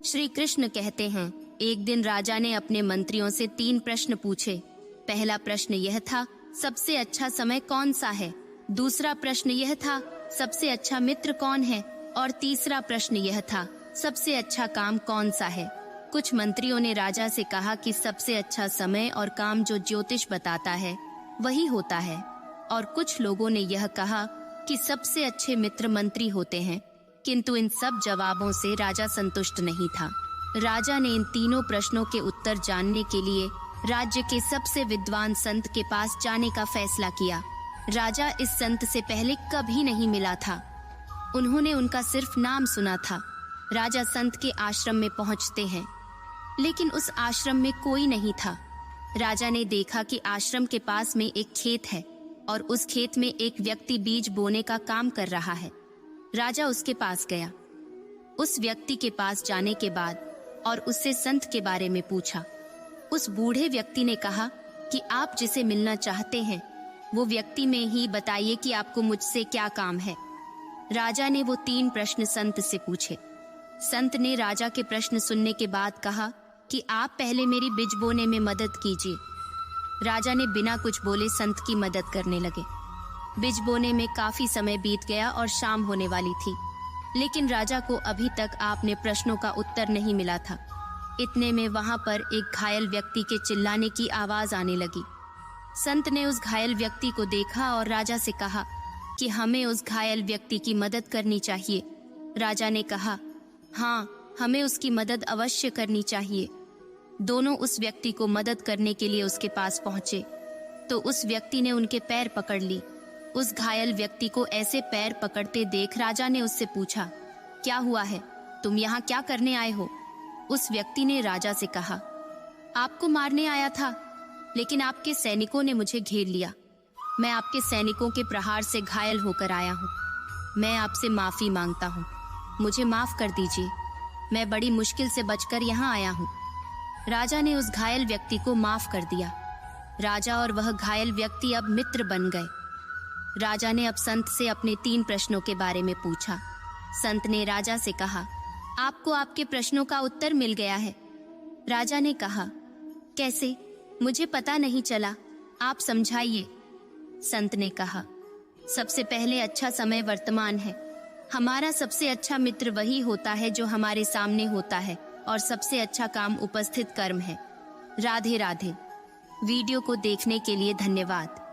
श्री कृष्ण कहते हैं, एक दिन राजा ने अपने मंत्रियों से 3 प्रश्न पूछे। पहला प्रश्न यह था, सबसे अच्छा समय कौन सा है। दूसरा प्रश्न यह था, सबसे अच्छा मित्र कौन है। और तीसरा प्रश्न यह था, सबसे अच्छा काम कौन सा है। कुछ मंत्रियों ने राजा से कहा कि सबसे अच्छा समय और काम जो ज्योतिष बताता है वही होता है, और कुछ लोगों ने यह कहा कि सबसे अच्छे मित्र मंत्री होते हैं। किंतु इन सब जवाबों से राजा संतुष्ट नहीं था। राजा ने इन तीनों प्रश्नों के उत्तर जानने के लिए राज्य के सबसे विद्वान संत के पास जाने का फैसला किया। राजा इस संत से पहले कभी नहीं मिला था। उन्होंने उनका सिर्फ नाम सुना था। राजा संत के आश्रम में पहुंचते हैं, लेकिन उस आश्रम में कोई नहीं था। राजा ने देखा कि आश्रम के पास में एक खेत है और उस खेत में एक व्यक्ति बीज बोने का काम कर रहा है। राजा उसके पास गया। उस व्यक्ति के पास जाने के बाद और उससे संत के बारे में पूछा। उस बूढ़े व्यक्ति ने कहा कि आप जिसे मिलना चाहते हैं वो व्यक्ति में ही बताइए कि आपको मुझसे क्या काम है। राजा ने वो 3 प्रश्न संत से पूछे। संत ने राजा के प्रश्न सुनने के बाद कहा कि आप पहले मेरी बीज बोने में मदद कीजिए। राजा ने बिना कुछ बोले संत की मदद करने लगे। बीज बोने में काफी समय बीत गया और शाम होने वाली थी, लेकिन राजा को अभी तक अपने प्रश्नों का उत्तर नहीं मिला था। इतने में वहां पर एक घायल व्यक्ति के चिल्लाने की आवाज आने लगी। संत ने उस घायल व्यक्ति को देखा और राजा से कहा कि हमें उस घायल व्यक्ति की मदद करनी चाहिए। राजा ने कहा, हाँ, हमें उसकी मदद अवश्य करनी चाहिए। दोनों उस व्यक्ति को मदद करने के लिए उसके पास पहुंचे तो उस व्यक्ति ने उनके पैर पकड़ ली। उस घायल व्यक्ति को ऐसे पैर पकड़ते देख राजा ने उससे पूछा, क्या हुआ है, तुम यहाँ क्या करने आए हो। उस व्यक्ति ने राजा से कहा, आपको मारने आया था, लेकिन आपके सैनिकों ने मुझे घेर लिया। मैं आपके सैनिकों के प्रहार से घायल होकर आया हूँ। मैं आपसे माफी मांगता हूँ, मुझे माफ कर दीजिए। मैं बड़ी मुश्किल से बचकर यहाँ आया हूँ। राजा ने उस घायल व्यक्ति को माफ कर दिया। राजा और वह घायल व्यक्ति अब मित्र बन गए। राजा ने अब संत से अपने 3 प्रश्नों के बारे में पूछा। संत ने राजा से कहा, आपको आपके प्रश्नों का उत्तर मिल गया है। राजा ने कहा, कैसे, मुझे पता नहीं चला, आप समझाइए। संत ने कहा, सबसे पहले अच्छा समय वर्तमान है। हमारा सबसे अच्छा मित्र वही होता है जो हमारे सामने होता है, और सबसे अच्छा काम उपस्थित कर्म है। राधे राधे। वीडियो को देखने के लिए धन्यवाद।